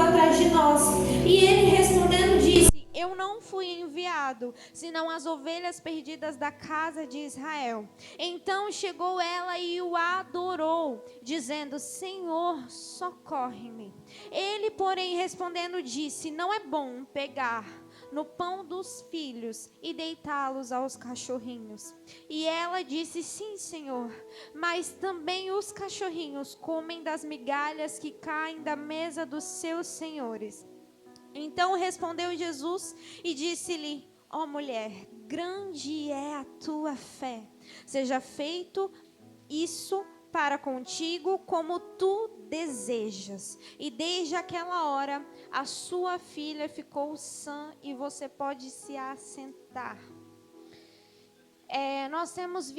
atrás de nós. E ele respondendo disse: eu não fui enviado, senão as ovelhas perdidas da casa de Israel. Então chegou ela e o adorou, dizendo: Senhor, socorre-me. Ele, porém, respondendo disse: não é bom pegar no pão dos filhos e deitá-los aos cachorrinhos. E ela disse: sim, Senhor, mas também os cachorrinhos comem das migalhas que caem da mesa dos seus senhores. Então respondeu Jesus e disse-lhe: ó mulher, grande é a tua fé, seja feito isso para contigo como tu desejas. E desde aquela hora a sua filha ficou sã e você pode se assentar. Nós temos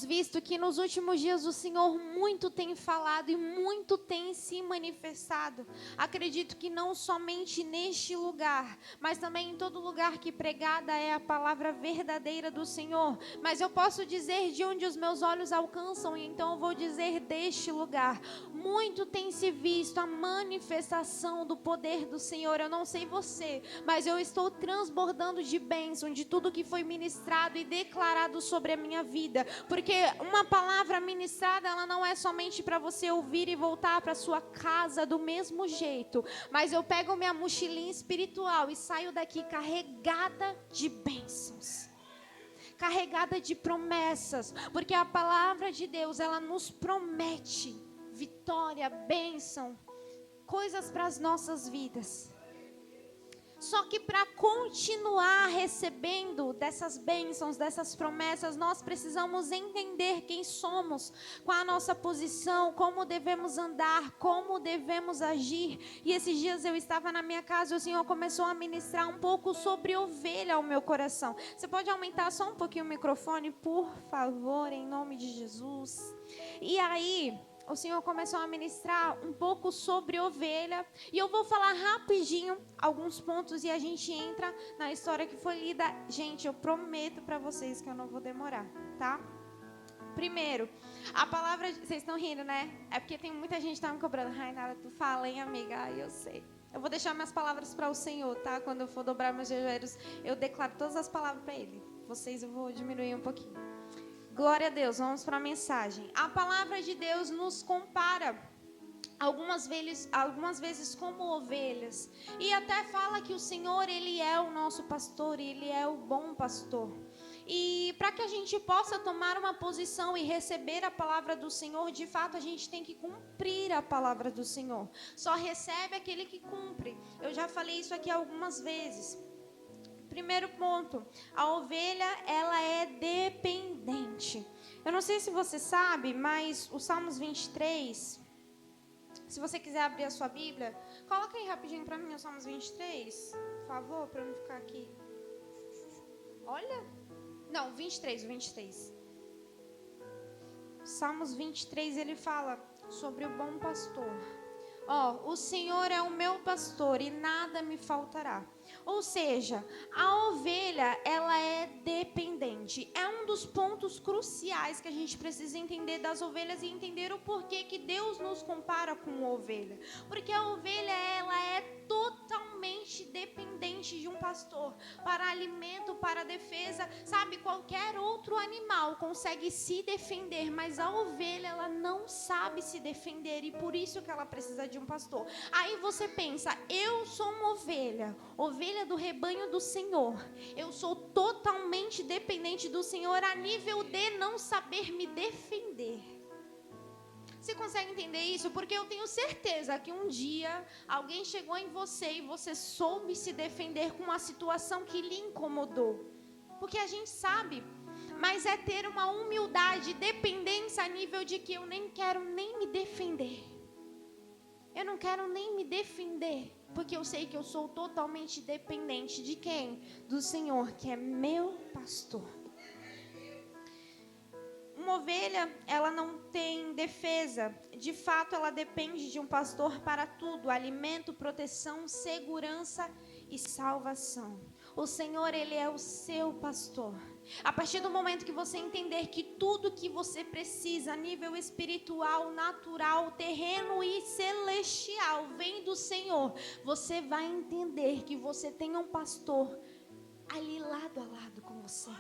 visto que nos últimos dias o Senhor muito tem falado e muito tem se manifestado. Acredito que não somente neste lugar, mas também em todo lugar que pregada é a palavra verdadeira do Senhor. Mas eu posso dizer de onde os meus olhos alcançam, e então eu vou dizer deste lugar. Muito tem se visto a manifestação do poder do Senhor. Eu não sei você, mas eu estou transbordando de bênção, de tudo que foi ministrado e declarado sobre a minha vida. Porque uma palavra ministrada, ela não é somente para você ouvir e voltar para sua casa do mesmo jeito. Mas eu pego minha mochilinha espiritual e saio daqui carregada de bênçãos, carregada de promessas. Porque a palavra de Deus, ela nos promete vitória, bênção, coisas para as nossas vidas. Só que para continuar recebendo dessas bênçãos, dessas promessas, nós precisamos entender quem somos, qual a nossa posição, como devemos andar, como devemos agir. E esses dias eu estava na minha casa e o Senhor começou a ministrar um pouco sobre ovelha ao meu coração. Você pode aumentar só um pouquinho o microfone, por favor, em nome de Jesus? E aí o Senhor começou a ministrar um pouco sobre ovelha. E eu vou falar rapidinho alguns pontos e a gente entra na história que foi lida. Gente, eu prometo para vocês que eu não vou demorar, tá? Primeiro, a palavra... Vocês estão rindo, né? É porque tem muita gente que tá me cobrando. Ai, nada, tu fala, hein, amiga? Ai, eu sei. Eu vou deixar minhas palavras para o Senhor, tá? Quando eu for dobrar meus joelhos, eu declaro todas as palavras para Ele. Vocês eu vou diminuir um pouquinho. Glória a Deus, vamos para a mensagem. A palavra de Deus nos compara algumas vezes como ovelhas. E até fala que o Senhor, Ele é o nosso pastor, Ele é o bom pastor. E para que a gente possa tomar uma posição e receber a palavra do Senhor, de fato a gente tem que cumprir a palavra do Senhor. Só recebe aquele que cumpre. Eu já falei isso aqui algumas vezes. Primeiro ponto, a ovelha, ela é dependente. Eu não sei se você sabe, mas o Salmos 23, se você quiser abrir a sua Bíblia, coloca aí rapidinho para mim o Salmos 23, por favor, para eu não ficar aqui. Olha, não, 23. Salmos 23, ele fala sobre o bom pastor. O Senhor é o meu pastor e nada me faltará. Ou seja, a ovelha, ela é dependente. É um dos pontos cruciais que a gente precisa entender das ovelhas e entender o porquê que Deus nos compara com a ovelha. Porque a ovelha, ela é totalmente dependente de um pastor para alimento, para defesa. Sabe, qualquer outro animal consegue se defender, mas a ovelha, ela não sabe se defender e por isso que ela precisa de um pastor. Aí você pensa, eu sou uma ovelha do rebanho do Senhor. Eu sou totalmente dependente do Senhor a nível de não saber me defender. Você consegue entender isso? Porque eu tenho certeza que um dia alguém chegou em você e você soube se defender com uma situação que lhe incomodou. Porque a gente sabe, mas é ter uma humildade, dependência a nível de que eu nem quero nem me defender. Eu não quero nem me defender, porque eu sei que eu sou totalmente dependente de quem? Do Senhor, que é meu pastor. Uma ovelha, ela não tem defesa. De fato, ela depende de um pastor para tudo: alimento, proteção, segurança e salvação. O Senhor, Ele é o seu pastor. A partir do momento que você entender que tudo que você precisa a nível espiritual, natural, terreno e celestial lei do Senhor, você vai entender que você tem um pastor ali lado a lado com você.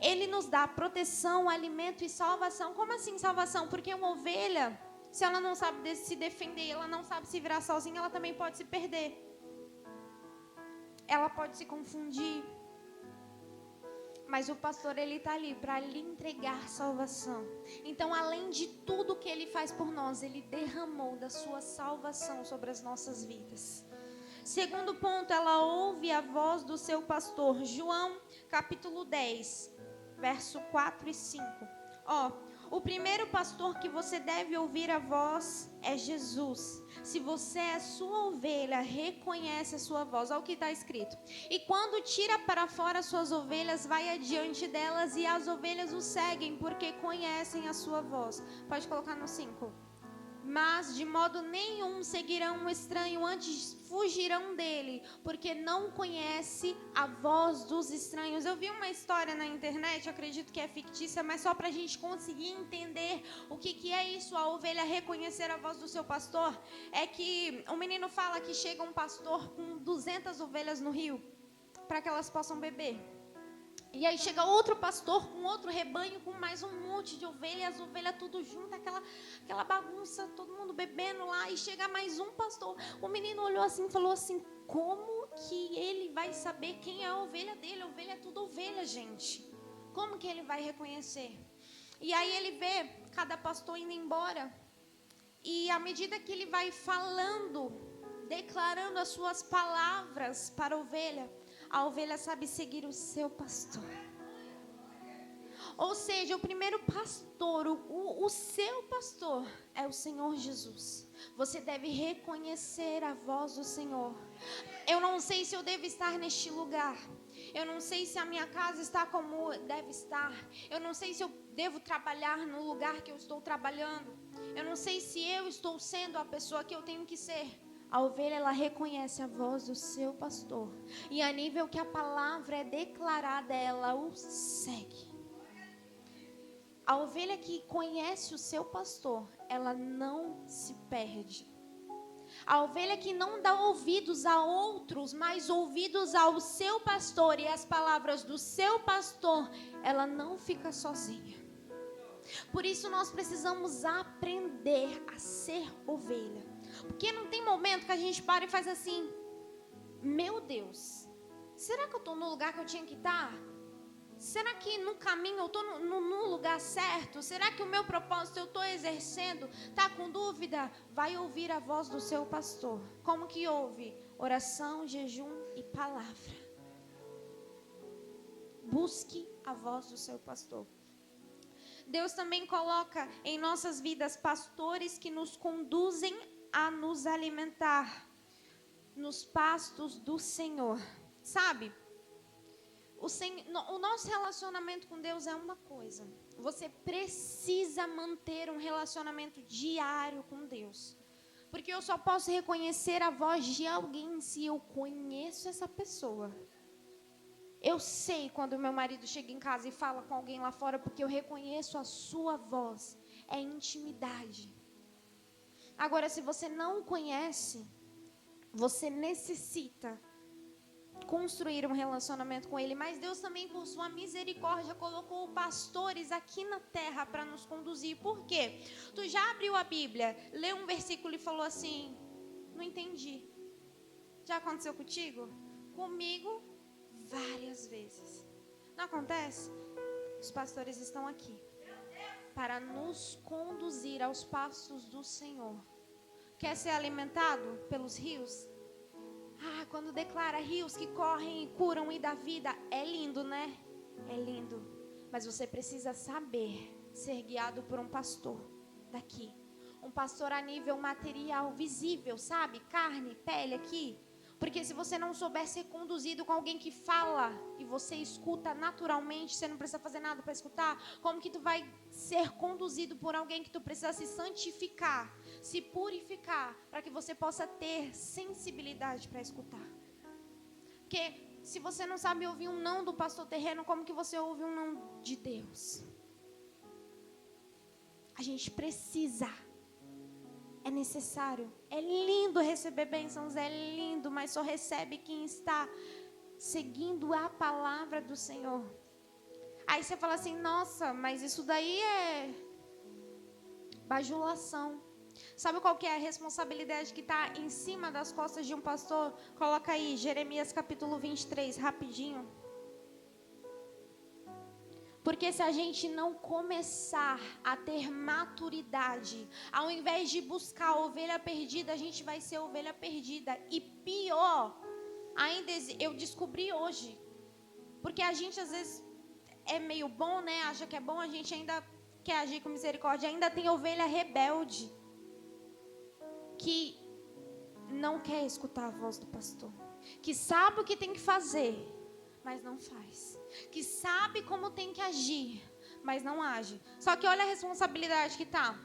Ele nos dá proteção, alimento e salvação. Como assim salvação? Porque uma ovelha, se ela não sabe se defender, ela não sabe se virar sozinha, ela também pode se perder. Ela pode se confundir. Mas o pastor, ele está ali para lhe entregar salvação. Então, além de tudo que ele faz por nós, ele derramou da sua salvação sobre as nossas vidas. Segundo ponto, ela ouve a voz do seu pastor. João, capítulo 10, verso 4 e 5. O primeiro pastor que você deve ouvir a voz é Jesus. Se você é sua ovelha, reconhece a sua voz. Olha o que está escrito. E quando tira para fora suas ovelhas, vai adiante delas e as ovelhas o seguem, porque conhecem a sua voz. Pode colocar no 5. Mas de modo nenhum seguirão um estranho, antes fugirão dele, porque não conhece a voz dos estranhos. Eu vi uma história na internet, acredito que é fictícia, mas só para a gente conseguir entender o que é isso, a ovelha reconhecer a voz do seu pastor. É que o menino fala que chega um pastor com 200 ovelhas no rio, para que elas possam beber. E aí chega outro pastor com outro rebanho, com mais um monte de ovelhas, as ovelhas tudo junto, aquela bagunça, todo mundo bebendo lá, e chega mais um pastor. O menino olhou assim e falou assim: como que ele vai saber quem é a ovelha dele? A ovelha é tudo ovelha, gente. Como que ele vai reconhecer? E aí ele vê cada pastor indo embora, e à medida que ele vai falando, declarando as suas palavras para a ovelha sabe seguir o seu pastor. Ou seja, o primeiro pastor, o seu pastor é o Senhor Jesus. Você deve reconhecer a voz do Senhor. Eu não sei se eu devo estar neste lugar. Eu não sei se a minha casa está como deve estar. Eu não sei se eu devo trabalhar no lugar que eu estou trabalhando. Eu não sei se eu estou sendo a pessoa que eu tenho que ser. A ovelha, ela reconhece a voz do seu pastor. E a nível que a palavra é declarada, ela o segue. A ovelha que conhece o seu pastor, ela não se perde. A ovelha que não dá ouvidos a outros, mas ouvidos ao seu pastor e as palavras do seu pastor, ela não fica sozinha. Por isso nós precisamos aprender a ser ovelha. Porque não tem momento que a gente para e faz assim: meu Deus, será que eu estou no lugar que eu tinha que estar? Será que no caminho eu estou no lugar certo? Será que o meu propósito eu estou exercendo? Está com dúvida? Vai ouvir a voz do seu pastor. Como que ouve? Oração, jejum e palavra. Busque a voz do seu pastor. Deus também coloca em nossas vidas pastores que nos conduzem a nos alimentar nos pastos do Senhor. Sabe? O nosso relacionamento com Deus é uma coisa. Você precisa manter um relacionamento diário com Deus. Porque eu só posso reconhecer a voz de alguém se eu conheço essa pessoa. Eu sei quando meu marido chega em casa e fala com alguém lá fora, porque eu reconheço a sua voz. É intimidade. Agora, se você não conhece, você necessita construir um relacionamento com Ele. Mas Deus também, por sua misericórdia, colocou pastores aqui na terra para nos conduzir. Por quê? Tu já abriu a Bíblia, leu um versículo e falou assim: não entendi. Já aconteceu contigo? Comigo, várias vezes. Não acontece? Os pastores estão aqui para nos conduzir aos pastos do Senhor. Quer ser alimentado pelos rios? Quando declara rios que correm e curam e dá vida, é lindo, né? É lindo. Mas você precisa saber ser guiado por um pastor daqui. Um pastor a nível material, visível, sabe? Carne, pele aqui. Porque se você não souber ser conduzido com alguém que fala e você escuta naturalmente, você não precisa fazer nada para escutar, como que tu vai ser conduzido por alguém que tu precisa se santificar, se purificar, para que você possa ter sensibilidade para escutar? Porque se você não sabe ouvir um não do pastor terreno, como que você ouve um não de Deus? A gente precisa É necessário. É lindo receber bênçãos, é lindo, mas só recebe quem está seguindo a palavra do Senhor. Aí você fala assim, nossa, mas isso daí é bajulação. Sabe qual que é a responsabilidade que está em cima das costas de um pastor? Coloca aí, Jeremias capítulo 23, rapidinho. Porque se a gente não começar a ter maturidade, ao invés de buscar a ovelha perdida, a gente vai ser ovelha perdida. E pior, ainda eu descobri hoje, porque a gente às vezes é meio bom, né? Acha que é bom, a gente ainda quer agir com misericórdia. Ainda tem ovelha rebelde, que não quer escutar a voz do pastor, que sabe o que tem que fazer, mas não faz, que sabe como tem que agir, mas não age. Só que olha a responsabilidade que tá.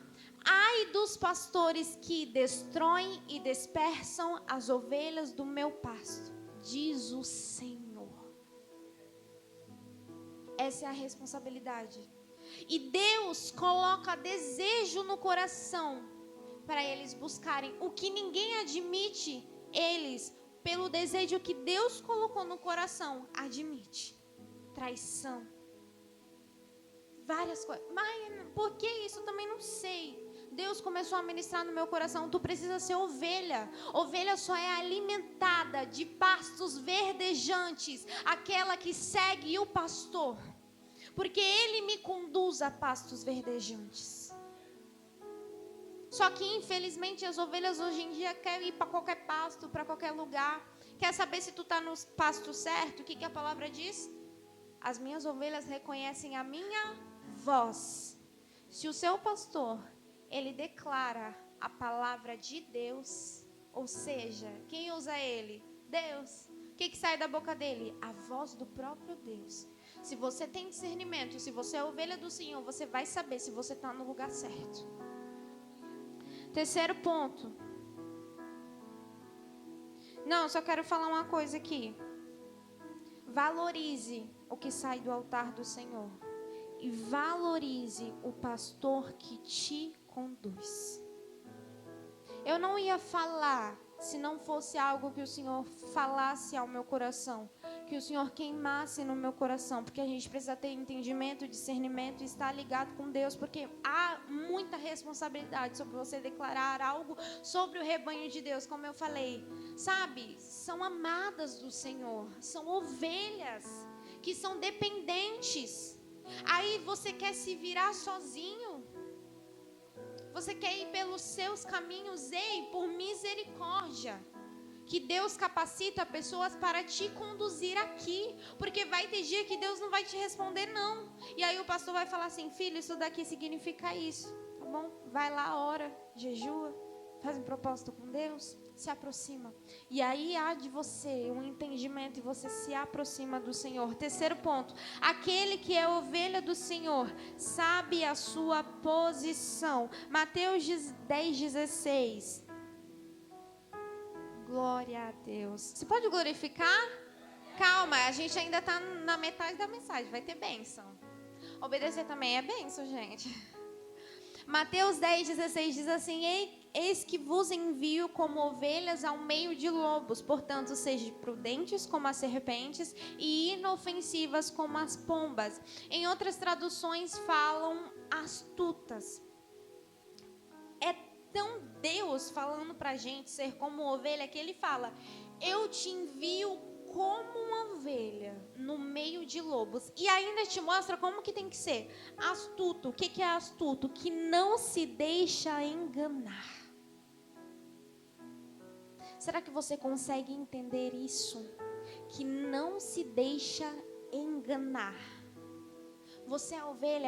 Ai dos pastores que destroem e dispersam as ovelhas do meu pasto, diz o Senhor. Essa é a responsabilidade. E Deus coloca desejo no coração para eles buscarem o que ninguém admite, eles, pelo desejo que Deus colocou no coração, admite. Traição. Várias coisas. Mas por que isso? Eu também não sei. Deus começou a ministrar no meu coração. Tu precisa ser ovelha. Ovelha só é alimentada de pastos verdejantes. Aquela que segue o pastor. Porque ele me conduz a pastos verdejantes. Só que infelizmente as ovelhas hoje em dia querem ir para qualquer pasto, para qualquer lugar. Quer saber se tu está no pasto certo? O que a palavra diz? As minhas ovelhas reconhecem a minha voz. Se o seu pastor, ele declara a palavra de Deus, ou seja, quem usa ele? Deus. O que sai da boca dele? A voz do próprio Deus. Se você tem discernimento, se você é ovelha do Senhor, você vai saber se você está no lugar certo. Terceiro ponto. Não, só quero falar uma coisa aqui. Valorize o que sai do altar do Senhor. E valorize o pastor que te conduz. Eu não ia falar se não fosse algo que o Senhor falasse ao meu coração, que o Senhor queimasse no meu coração, porque a gente precisa ter entendimento, discernimento e estar ligado com Deus, porque há muita responsabilidade sobre você declarar algo sobre o rebanho de Deus, como eu falei, sabe? São amadas do Senhor, são ovelhas que são dependentes. Aí você quer se virar sozinho? Você quer ir pelos seus caminhos? Ei, por misericórdia, que Deus capacita pessoas para te conduzir aqui, porque vai ter dia que Deus não vai te responder não, e aí o pastor vai falar assim, filho, isso daqui significa isso, tá bom? Vai lá, ora, jejua, faz um propósito com Deus, se aproxima, e aí há de você um entendimento e você se aproxima do Senhor. Terceiro ponto, aquele que é ovelha do Senhor sabe a sua posição. Mateus 10:16. Glória a Deus. Você pode glorificar? Calma, a gente ainda está na metade da mensagem, vai ter bênção. Obedecer também é bênção, gente. Mateus 10:16 diz assim, eis que vos envio como ovelhas ao meio de lobos, portanto sejam prudentes como as serpentes e inofensivas como as pombas. Em outras traduções falam astutas. É tão Deus falando pra gente ser como ovelha que ele fala, eu te envio como uma ovelha no meio de lobos. E ainda te mostra como que tem que ser astuto. O que é astuto? Que não se deixa enganar. Será que você consegue entender isso? Que não se deixa enganar. Você é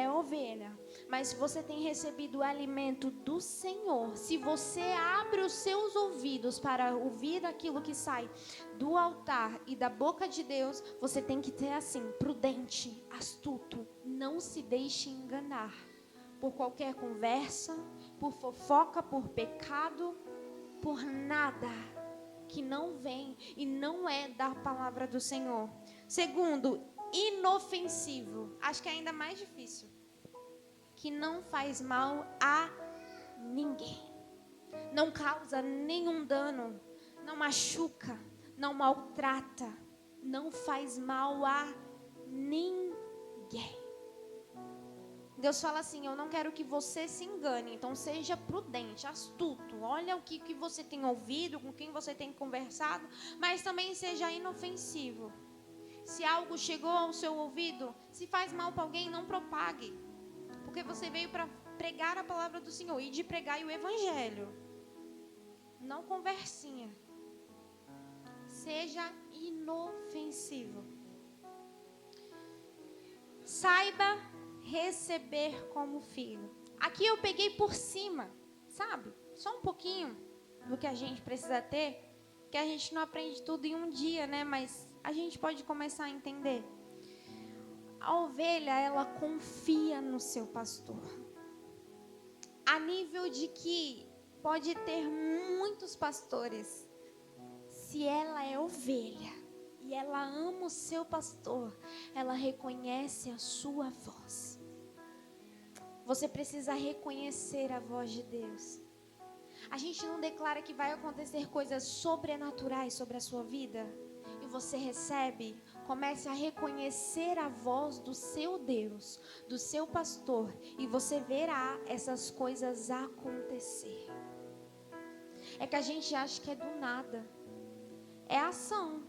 ovelha, mas se você tem recebido o alimento do Senhor, se você abre os seus ouvidos para ouvir aquilo que sai do altar e da boca de Deus, você tem que ter assim, prudente, astuto, não se deixe enganar por qualquer conversa, por fofoca, por pecado, por nada que não vem e não é da palavra do Senhor. Segundo, inofensivo, acho que é ainda mais difícil, que não faz mal a ninguém. não causa nenhum dano, não machuca, não maltrata, não faz mal a ninguém. Deus fala assim: eu não quero que você se engane, então seja prudente, astuto. Olha o que você tem ouvido, com quem você tem conversado, mas também seja inofensivo. Se algo chegou ao seu ouvido, se faz mal para alguém, não propague. Porque você veio para pregar a palavra do Senhor e de pregar o evangelho. Não conversinha. Seja inofensivo. Saiba receber como filho. Aqui eu peguei por cima, sabe? Só um pouquinho do que a gente precisa ter, que a gente não aprende tudo em um dia, né? Mas a gente pode começar a entender. A ovelha, ela confia no seu pastor. A nível de que pode ter muitos pastores. Se ela é ovelha e ela ama o seu pastor, ela reconhece a sua voz. Você precisa reconhecer a voz de Deus. A gente não declara que vai acontecer coisas sobrenaturais sobre a sua vida e você recebe. Comece a reconhecer a voz do seu Deus, do seu pastor, e você verá essas coisas acontecer. É que a gente acha que é do nada. É ação.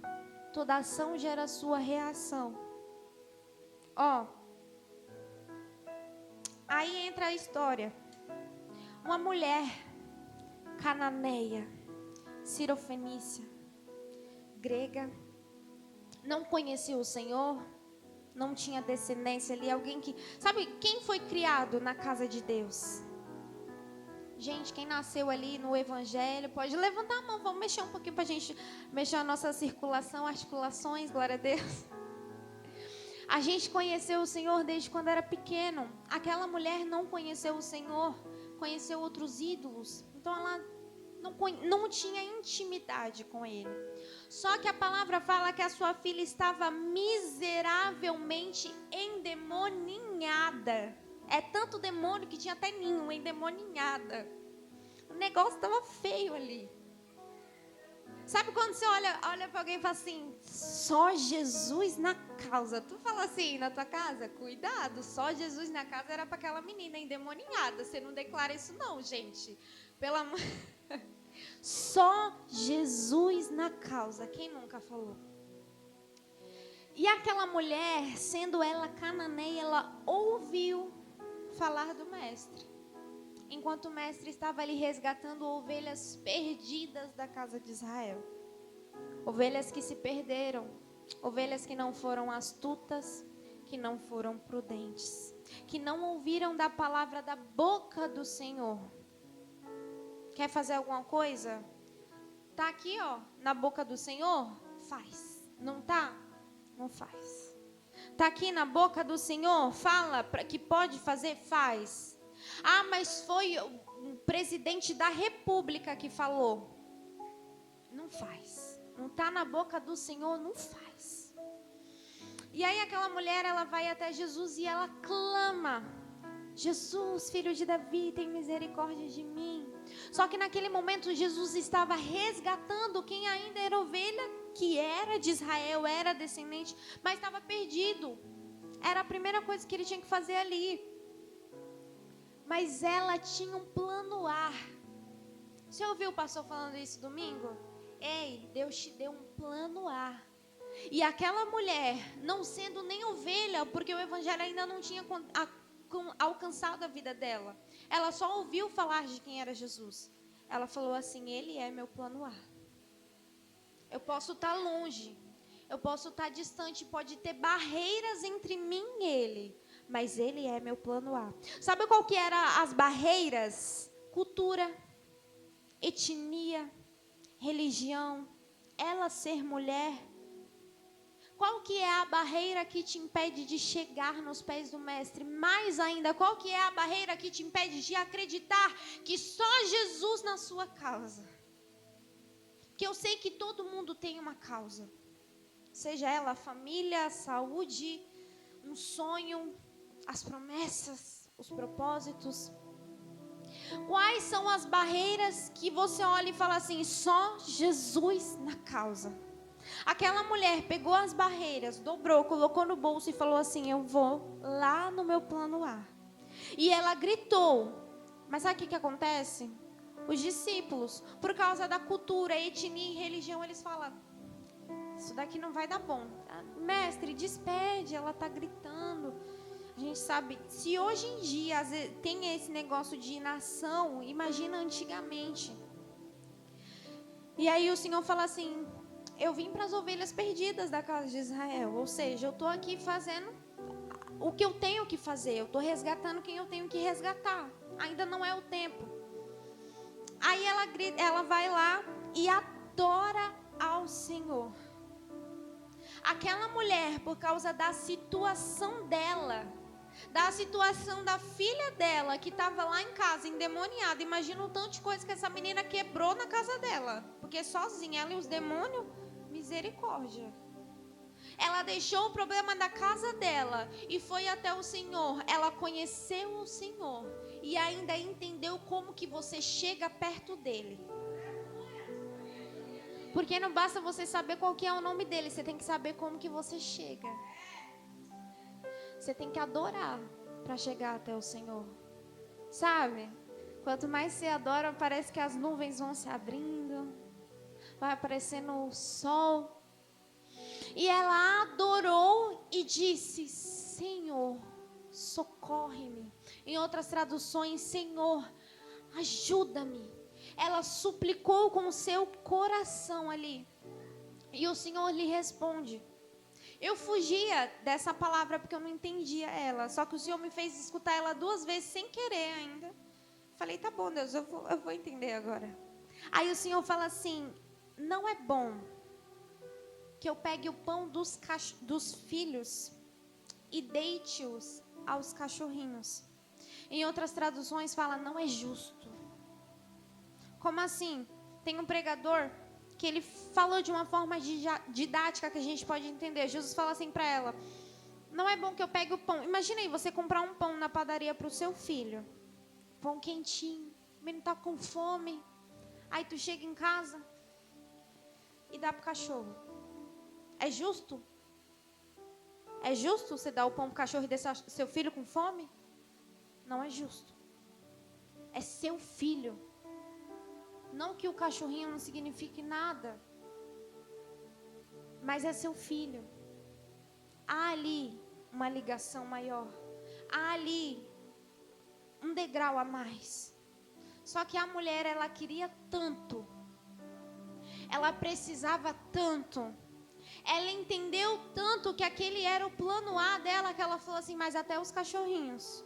Toda ação gera sua reação. Aí entra a história. Uma mulher cananeia, cirofenícia, grega, não conhecia o Senhor, não tinha descendência ali, alguém que... Sabe quem foi criado na casa de Deus? Gente, quem nasceu ali no evangelho, pode levantar a mão, vamos mexer um pouquinho pra gente mexer a nossa circulação, articulações, glória a Deus. A gente conheceu o Senhor desde quando era pequeno. Aquela mulher não conheceu o Senhor, conheceu outros ídolos. Então ela não tinha intimidade com Ele. Só que a palavra fala que a sua filha estava miseravelmente endemoninhada. É tanto demônio que tinha até ninho, endemoninhada. O negócio estava feio ali. Sabe quando você olha para alguém e fala assim, só Jesus na causa? Tu fala assim na tua casa? Cuidado, só Jesus na casa era para aquela menina endemoninhada. Você não declara isso não, gente. Pelo amor... Só Jesus na causa. Quem nunca falou? E aquela mulher, sendo ela cananeia, ela ouviu falar do mestre. Enquanto o mestre estava ali resgatando ovelhas perdidas da casa de Israel. Ovelhas que se perderam. Ovelhas que não foram astutas, que não foram prudentes. Que não ouviram da palavra da boca do Senhor. Quer fazer alguma coisa? Tá aqui, na boca do Senhor? Faz. Não tá? Não faz. Tá aqui na boca do Senhor? Fala para que pode fazer? Faz. Ah, mas foi o presidente da República que falou. Não faz. Não está na boca do Senhor, não faz. E aí aquela mulher, ela vai até Jesus e ela clama. Jesus, filho de Davi, tem misericórdia de mim. Só que naquele momento Jesus estava resgatando quem ainda era ovelha, que era de Israel, era descendente, mas estava perdido. Era a primeira coisa que ele tinha que fazer ali. Mas ela tinha um plano A. Você ouviu o pastor falando isso domingo? Ei, Deus te deu um plano A. E aquela mulher, não sendo nem ovelha, porque o evangelho ainda não tinha alcançado a vida dela. Ela só ouviu falar de quem era Jesus. Ela falou assim, Ele é meu plano A. Eu posso estar longe, eu posso estar distante, pode ter barreiras entre mim e Ele. Mas Ele é meu plano A. Sabe qual que eram as barreiras? Cultura, etnia, religião, ela ser mulher. Qual que é a barreira que te impede de chegar nos pés do mestre? Mais ainda, qual que é a barreira que te impede de acreditar que só Jesus na sua causa? Que eu sei que todo mundo tem uma causa. Seja ela a família, a saúde, um sonho, as promessas, os propósitos. Quais são as barreiras que você olha e fala assim, só Jesus na causa? Aquela mulher pegou as barreiras, dobrou, colocou no bolso e falou assim, eu vou lá no meu plano A. E ela gritou. Mas sabe o que acontece? Os discípulos, por causa da cultura, etnia e religião, eles falam, isso daqui não vai dar bom. Mestre, despede, ela está gritando. A gente sabe, se hoje em dia tem esse negócio de nação, imagina antigamente. E aí o Senhor fala assim, eu vim para as ovelhas perdidas da casa de Israel. Ou seja, eu estou aqui fazendo o que eu tenho que fazer. Eu estou resgatando quem eu tenho que resgatar. Ainda não é o tempo. Aí ela vai lá e adora ao Senhor. Aquela mulher, por causa da situação dela, da situação da filha dela, que estava lá em casa, endemoniada. Imagina o tanto de coisa que essa menina quebrou na casa dela. Porque sozinha, ela e os demônios, misericórdia. Ela deixou o problema da casa dela e foi até o Senhor. Ela conheceu o Senhor e ainda entendeu como que você chega perto dele. Porque não basta você saber qual que é o nome dele, você tem que saber como que você chega. Você tem que adorar para chegar até o Senhor. Sabe? Quanto mais você adora, parece que as nuvens vão se abrindo, vai aparecendo o sol. E ela adorou e disse, Senhor, socorre-me. Em outras traduções, Senhor, ajuda-me. Ela suplicou com o seu coração ali. E o Senhor lhe responde. Eu fugia dessa palavra porque eu não entendia ela. Só que o Senhor me fez escutar ela 2 vezes sem querer ainda. Falei, tá bom, Deus, eu vou entender agora. Aí o Senhor fala assim, não é bom que eu pegue o pão dos filhos e deite-os aos cachorrinhos. Em outras traduções fala, não é justo. Como assim? Tem um pregador que ele falou de uma forma didática que a gente pode entender. Jesus fala assim para ela, não é bom que eu pegue o pão. Imagina aí, você comprar um pão na padaria para o seu filho. Pão quentinho, o menino está com fome. Aí tu chega em casa e dá para o cachorro. É justo? É justo você dar o pão para o cachorro e deixar seu filho com fome? Não é justo. É seu filho. Não que o cachorrinho não signifique nada. Mas é seu filho. Há ali uma ligação maior. Há ali um degrau a mais. Só que a mulher, ela queria tanto. Ela precisava tanto. Ela entendeu tanto que aquele era o plano A dela, que ela falou assim, mas até os cachorrinhos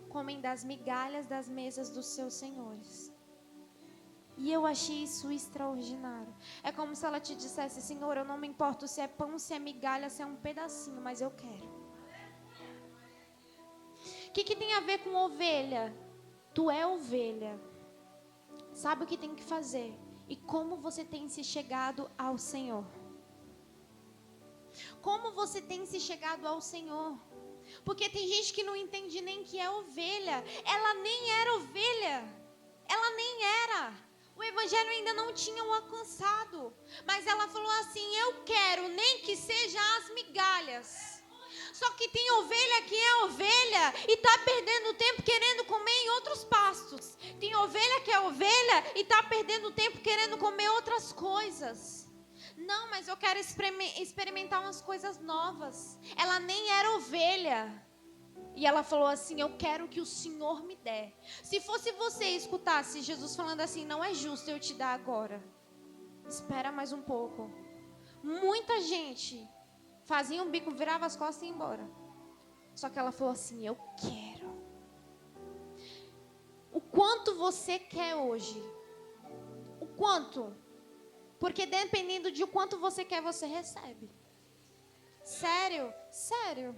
comem das migalhas das mesas dos seus senhores. E eu achei isso extraordinário. É como se ela te dissesse, Senhor, eu não me importo se é pão, se é migalha, se é um pedacinho, mas eu quero. O que tem a ver com ovelha? Tu é ovelha. Sabe o que tem que fazer? E como você tem se chegado ao Senhor? Como você tem se chegado ao Senhor? Porque tem gente que não entende nem que é ovelha. Ela nem era ovelha. Ela nem era. O evangelho ainda não tinha o alcançado. Mas ela falou assim, eu quero nem que seja as migalhas. Só que tem ovelha que é ovelha e está perdendo tempo querendo comer em outros pastos. Tem ovelha que é ovelha e está perdendo tempo querendo comer outras coisas. Não, mas eu quero experimentar umas coisas novas. Ela nem era ovelha. E ela falou assim, eu quero que o Senhor me dê. Se fosse você e escutasse Jesus falando assim, não é justo eu te dar agora. Espera mais um pouco. Muita gente fazia um bico, virava as costas e ia embora. Só que ela falou assim, eu quero. O quanto você quer hoje? O quanto? Porque dependendo de o quanto você quer, você recebe. Sério? Sério.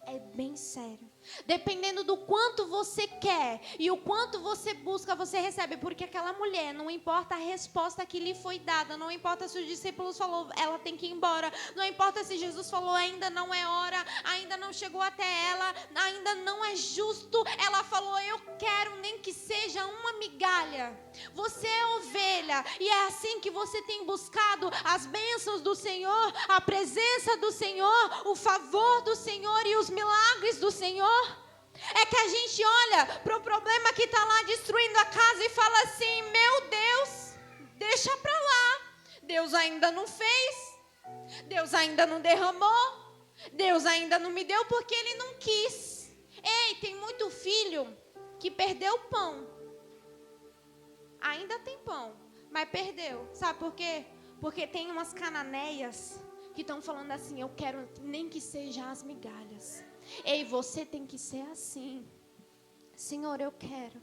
É bem sério. Dependendo do quanto você quer e o quanto você busca, você recebe. Porque aquela mulher, não importa a resposta que lhe foi dada, não importa se os discípulos falou, ela tem que ir embora, não importa se Jesus falou, ainda não é hora, ainda não chegou até ela, ainda não é justo. Ela falou, eu quero, nem que seja uma migalha. Você é ovelha e é assim que você tem buscado as bênçãos do Senhor, a presença do Senhor, o favor do Senhor e os milagres do Senhor. É que a gente olha para o problema que está lá destruindo a casa e fala assim, meu Deus, deixa para lá, Deus ainda não fez, Deus ainda não derramou, Deus ainda não me deu porque Ele não quis. Ei, tem muito filho que perdeu o pão, ainda tem pão, mas perdeu, sabe por quê? Porque tem umas cananeias que estão falando assim, eu quero nem que seja as migalhas. Ei, você tem que ser assim. Senhor, eu quero,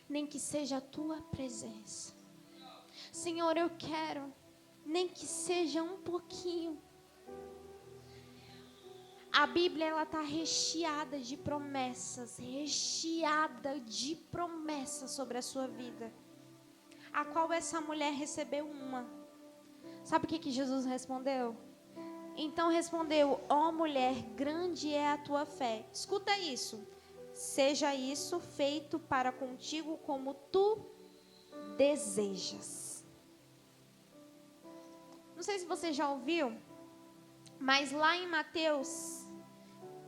nem que seja a tua presença. Senhor, eu quero, nem que seja um pouquinho. A Bíblia, ela está recheada de promessas, sobre a sua vida. A qual essa mulher recebeu uma. Sabe o que Jesus respondeu? Então respondeu, ó mulher, grande é a tua fé. Escuta isso. Seja isso feito para contigo como tu desejas. Não sei se você já ouviu, mas lá em Mateus...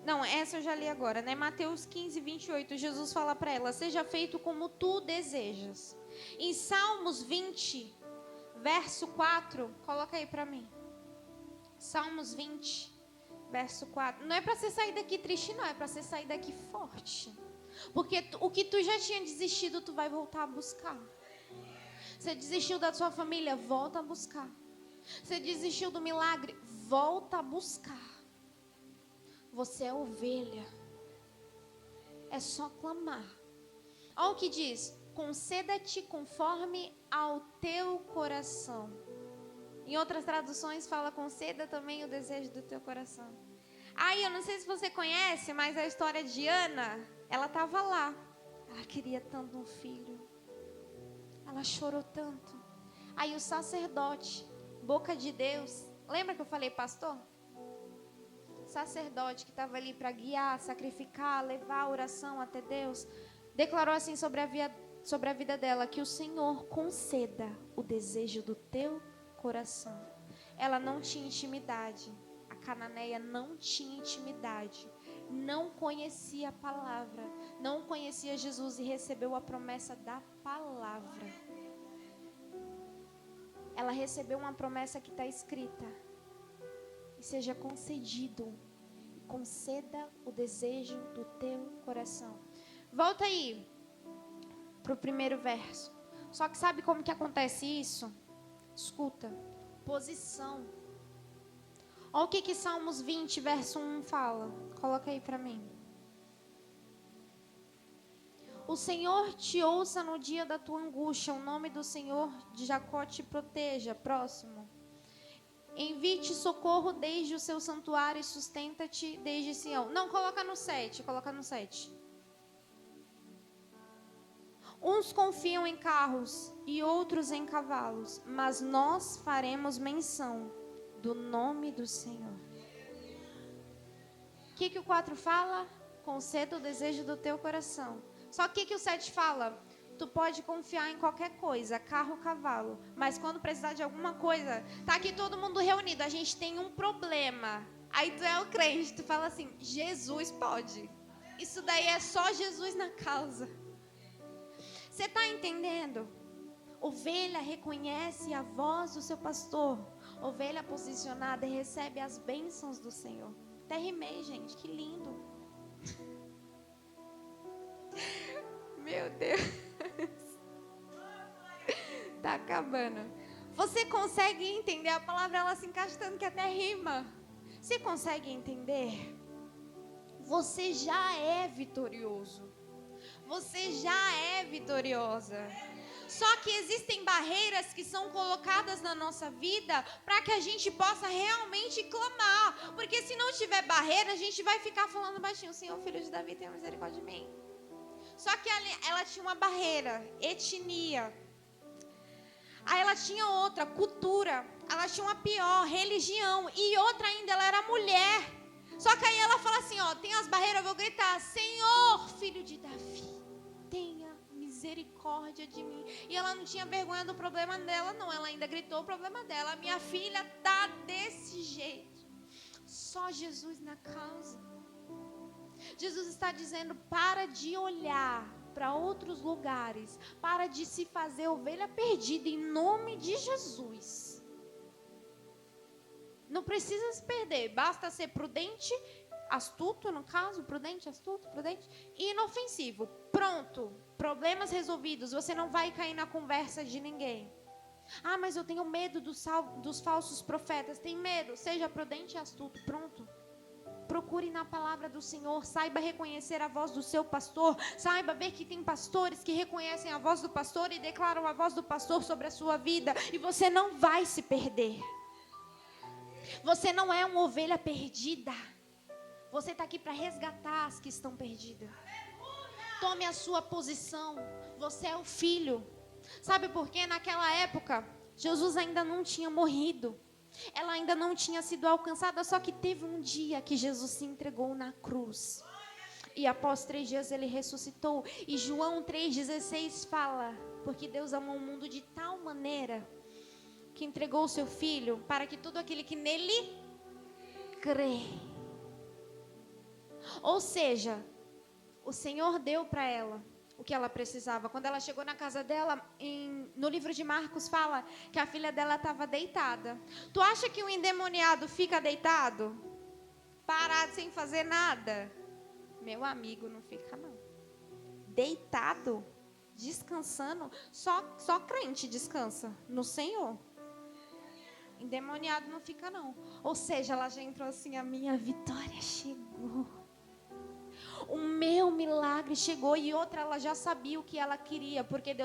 Não, essa eu já li agora, né? Mateus 15, 28, Jesus fala para ela, seja feito como tu desejas. Em Salmos 20, verso 4, coloca aí para mim. Salmos 20, verso 4. Não é para você sair daqui triste, não. É para você sair daqui forte. Porque o que tu já tinha desistido, tu vai voltar a buscar. Você desistiu da sua família, volta a buscar. Você desistiu do milagre, volta a buscar. Você é ovelha. É só clamar. Olha o que diz. Conceda-te conforme ao teu coração. Em outras traduções fala, conceda também o desejo do teu coração. Aí, eu não sei se você conhece, mas a história de Ana, ela estava lá. Ela queria tanto um filho. Ela chorou tanto. Aí o sacerdote, boca de Deus, lembra que eu falei pastor? Sacerdote que estava ali para guiar, sacrificar, levar a oração até Deus, declarou assim sobre a vida dela, que o Senhor conceda o desejo do teu coração. Ela não tinha intimidade. A cananeia não tinha intimidade. Não conhecia a palavra. Não conhecia Jesus e recebeu a promessa da palavra. Ela recebeu uma promessa que está escrita. E seja concedido. Conceda o desejo do teu coração. Volta aí para o primeiro verso. Só que sabe como que acontece isso? Escuta, posição. Olha o que Salmos 20, verso 1 fala. Coloca aí para mim. O Senhor te ouça no dia da tua angústia. O nome do Senhor de Jacó te proteja. Próximo. Envie-te socorro desde o seu santuário e sustenta-te desde Sião. Não, coloca no 7. Coloca no 7. Uns confiam em carros e outros em cavalos, mas nós faremos menção do nome do Senhor. O que o 4 fala? Conceda o desejo do teu coração. Só que o 7 fala? Tu pode confiar em qualquer coisa, carro, cavalo, mas quando precisar de alguma coisa, tá aqui todo mundo reunido, a gente tem um problema. Aí tu é o crente, tu fala assim, Jesus pode. Isso daí é só Jesus na causa. Você está entendendo? Ovelha reconhece a voz do seu pastor. Ovelha posicionada recebe as bênçãos do Senhor. Até rimei, gente, que lindo. Meu Deus. Tá acabando. Você consegue entender? A palavra ela se encaixa tanto que até rima. Você consegue entender? Você já é vitorioso. Você já é vitoriosa. Só que existem barreiras que são colocadas na nossa vida para que a gente possa realmente clamar. Porque se não tiver barreira, a gente vai ficar falando baixinho: Senhor, filho de Davi, tenha misericórdia de mim. Só que ela tinha uma barreira, etnia. Aí ela tinha outra, cultura. Ela tinha uma pior, religião. E outra ainda, ela era mulher. Só que aí ela fala assim, ó, tem as barreiras, eu vou gritar: Senhor, filho de Davi, tenha misericórdia de mim. E ela não tinha vergonha do problema dela, não. Ela ainda gritou o problema dela: minha filha tá desse jeito. Só Jesus na causa. Jesus está dizendo: para de olhar para outros lugares, para de se fazer ovelha perdida, em nome de Jesus. Não precisa se perder, basta ser prudente, astuto no caso, prudente, astuto, prudente e inofensivo. Pronto, problemas resolvidos, você não vai cair na conversa de ninguém. Ah, mas eu tenho medo dos falsos profetas. Tem medo? Seja prudente e astuto, pronto. Procure na palavra do Senhor, saiba reconhecer a voz do seu pastor, saiba ver que tem pastores que reconhecem a voz do pastor e declaram a voz do pastor sobre a sua vida, e você não vai se perder. Você não é uma ovelha perdida. Você está aqui para resgatar as que estão perdidas. Tome a sua posição. Você é o filho. Sabe por quê? Naquela época, Jesus ainda não tinha morrido. Ela ainda não tinha sido alcançada, só que teve um dia que Jesus se entregou na cruz. E após 3 dias ele ressuscitou. E João 3,16 fala: porque Deus amou o mundo de tal maneira que entregou o seu Filho, para que todo aquele que nele crê. Ou seja, o Senhor deu para ela o que ela precisava. Quando ela chegou na casa dela, no livro de Marcos fala que a filha dela estava deitada. Tu acha que um endemoniado fica deitado? Parado, sem fazer nada? Meu amigo, não fica não. Deitado, descansando, só crente descansa no Senhor. Endemoniado não fica não. Ou seja, ela já entrou assim: a minha vitória chegou. O meu milagre chegou. E outra, ela já sabia o que ela queria, porque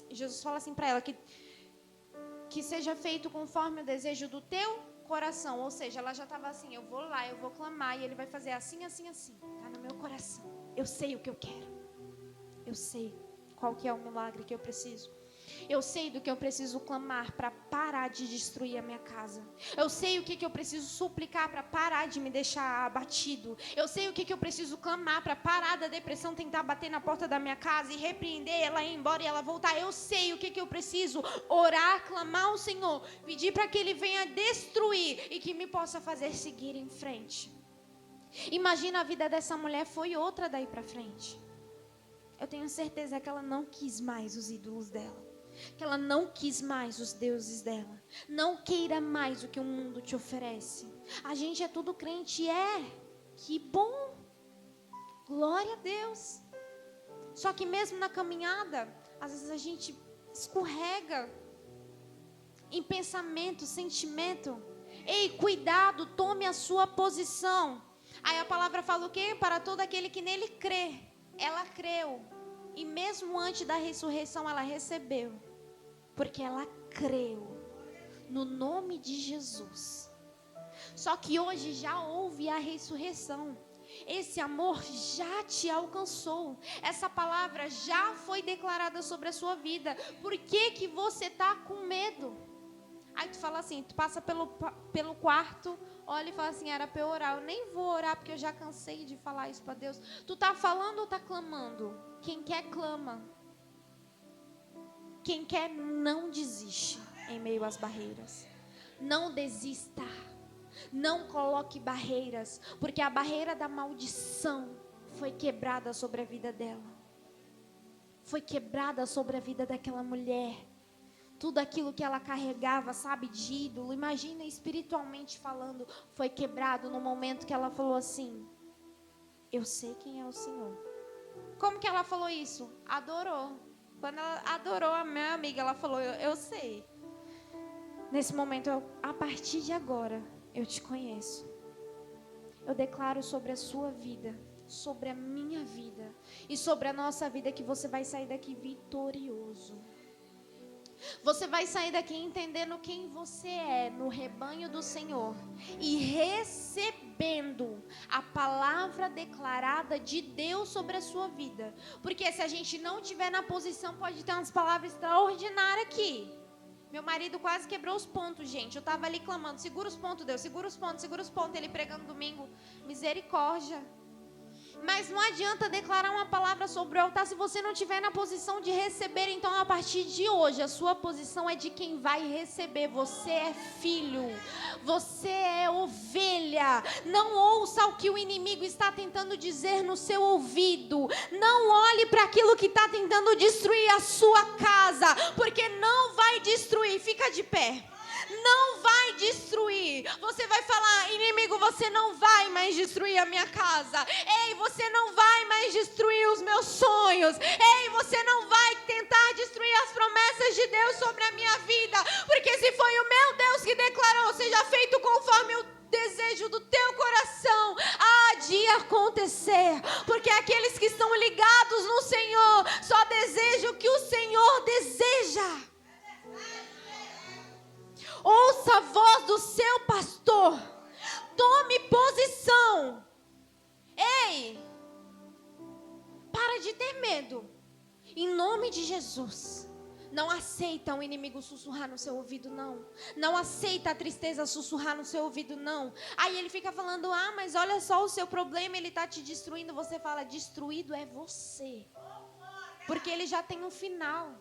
Jesus fala assim para ela que seja feito conforme o desejo do teu coração. Ou seja, ela já estava assim: eu vou lá, eu vou clamar, e ele vai fazer assim, assim, assim. Está no meu coração. Eu sei o que eu quero. Eu sei qual que é o milagre que eu preciso. Eu sei do que eu preciso clamar para parar de destruir a minha casa. Eu sei o que eu preciso suplicar para parar de me deixar abatido. Eu sei o que eu preciso clamar para parar da depressão tentar bater na porta da minha casa e repreender ela, ir embora e ela voltar. Eu sei o que eu preciso orar, clamar ao Senhor, pedir para que Ele venha destruir e que me possa fazer seguir em frente. Imagina, a vida dessa mulher foi outra daí para frente. Eu tenho certeza que ela não quis mais os ídolos dela, que ela não quis mais os deuses dela. Não queira mais o que o mundo te oferece. A gente é tudo crente, que bom, glória a Deus. Só que mesmo na caminhada, às vezes a gente escorrega em pensamento, sentimento. Ei, cuidado, tome a sua posição. Aí a palavra fala o quê? Para todo aquele que nele crê. Ela creu. E mesmo antes da ressurreição ela recebeu. Porque ela creu no nome de Jesus. Só que hoje já houve a ressurreição. Esse amor já te alcançou. Essa palavra já foi declarada sobre a sua vida. Por que você está com medo? Aí tu fala assim, tu passa pelo quarto, olha e fala assim: era para eu orar. Eu nem vou orar porque eu já cansei de falar isso para Deus. Tu tá falando ou tá clamando? Quem quer, clama. Quem quer, não desiste em meio às barreiras. Não desista. Não coloque barreiras, porque a barreira da maldição foi quebrada sobre a vida dela. Foi quebrada sobre a vida daquela mulher. Tudo aquilo que ela carregava, sabe, de ídolo, imagina espiritualmente falando, foi quebrado no momento que ela falou assim: eu sei quem é o Senhor. Como que ela falou isso? Adorou. Quando ela adorou a minha amiga, ela falou: eu sei. Nesse momento, a partir de agora, eu te conheço. Eu declaro sobre a sua vida, sobre a minha vida e sobre a nossa vida, que você vai sair daqui vitorioso. Você vai sair daqui entendendo quem você é no rebanho do Senhor e recebendo a palavra declarada de Deus sobre a sua vida. Porque se a gente não estiver na posição, pode ter umas palavras extraordinárias aqui. Meu marido quase quebrou os pontos, gente. Eu estava ali clamando, segura os pontos, Deus, segura os pontos, segura os pontos. Ele pregando domingo, misericórdia. Mas não adianta declarar uma palavra sobre o altar se você não estiver na posição de receber. Então, a partir de hoje, a sua posição é de quem vai receber. Você é filho, você é ovelha. Não ouça o que o inimigo está tentando dizer no seu ouvido. Não olhe para aquilo que está tentando destruir a sua casa, porque não vai destruir. Fica de pé. Não vai destruir. Você vai falar, inimigo, você não vai mais destruir a minha casa. Ei, você não vai mais destruir os meus sonhos. Ei, você não vai tentar destruir as promessas de Deus sobre a minha vida. Porque se foi o meu Deus que declarou, seja feito conforme o desejo do teu coração, há de acontecer. Porque aqueles que estão ligados no Senhor só desejam o que o Senhor deseja. Ouça a voz do seu pastor. Tome posição. Ei, para de ter medo. Em nome de Jesus. Não aceita o inimigo sussurrar no seu ouvido, não. Não aceita a tristeza sussurrar no seu ouvido, não. Aí ele fica falando, mas olha só o seu problema, ele está te destruindo. Você fala, destruído é você. Porque ele já tem um final.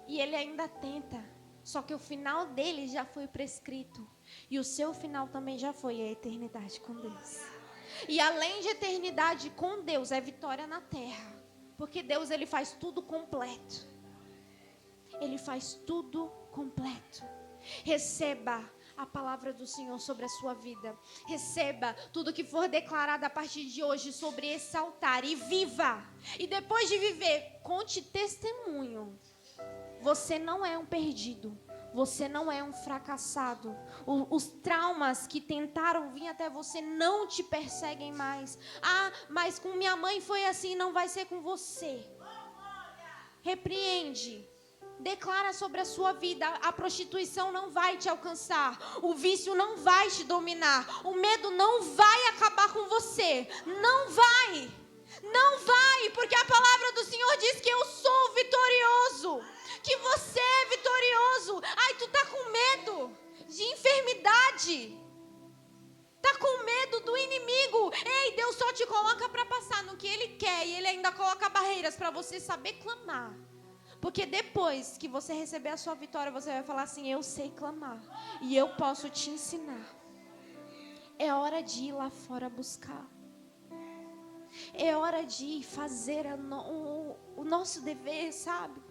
E ele ainda tenta. Só que o final dele já foi prescrito. E o seu final também já foi a eternidade com Deus. E além de eternidade com Deus, é vitória na terra. Porque Deus, ele faz tudo completo. Ele faz tudo completo. Receba a palavra do Senhor sobre a sua vida. Receba tudo que for declarado a partir de hoje sobre esse altar. E viva. E depois de viver, conte testemunho. Você não é um perdido. Você não é um fracassado. Os traumas que tentaram vir até você não te perseguem mais. Mas com minha mãe foi assim, não vai ser com você. Repreende. Declara sobre a sua vida. A prostituição não vai te alcançar. O vício não vai te dominar. O medo não vai acabar com você. Não vai. Não vai, porque a palavra do Senhor diz que eu sou vitorioso. Que você é vitorioso. Tu tá com medo de enfermidade. Tá com medo do inimigo. Ei, Deus só te coloca para passar no que Ele quer. E Ele ainda coloca barreiras para você saber clamar. Porque depois que você receber a sua vitória, você vai falar assim, eu sei clamar. E eu posso te ensinar. É hora de ir lá fora buscar. É hora de fazer o nosso dever, sabe?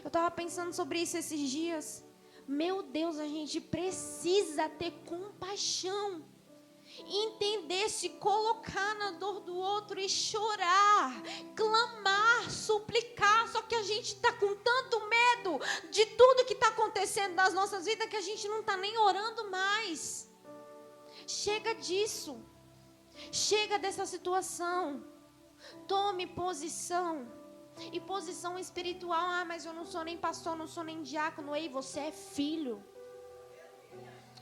Eu estava pensando sobre isso esses dias. Meu Deus, a gente precisa ter compaixão. Entender, se colocar na dor do outro e chorar, clamar, suplicar. Só que a gente está com tanto medo de tudo que está acontecendo nas nossas vidas que a gente não está nem orando mais. Chega disso. Chega dessa situação. Tome posição. E posição espiritual, mas eu não sou nem pastor, não sou nem diácono. Ei, você é filho.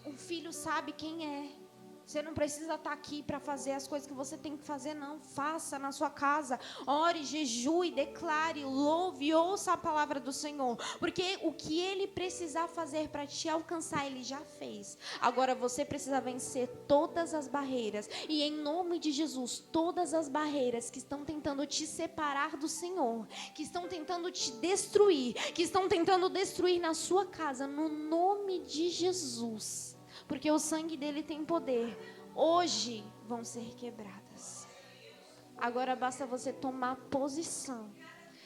Um filho sabe quem é. Você não precisa estar aqui para fazer as coisas que você tem que fazer, não. Faça na sua casa. Ore, jejue, declare, louve, ouça a palavra do Senhor. Porque o que Ele precisar fazer para te alcançar, Ele já fez. Agora você precisa vencer todas as barreiras. E em nome de Jesus, todas as barreiras que estão tentando te separar do Senhor, que estão tentando te destruir, que estão tentando destruir na sua casa, no nome de Jesus. Porque o sangue dele tem poder. Hoje vão ser quebradas. Agora basta você tomar posição.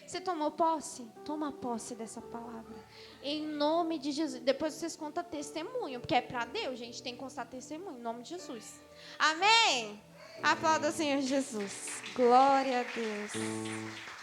Você tomou posse? Toma posse dessa palavra. Em nome de Jesus. Depois vocês contam testemunho. Porque é para Deus, gente. Tem que constar testemunho. Em nome de Jesus. Amém? Aplauda o Senhor Jesus. Glória a Deus.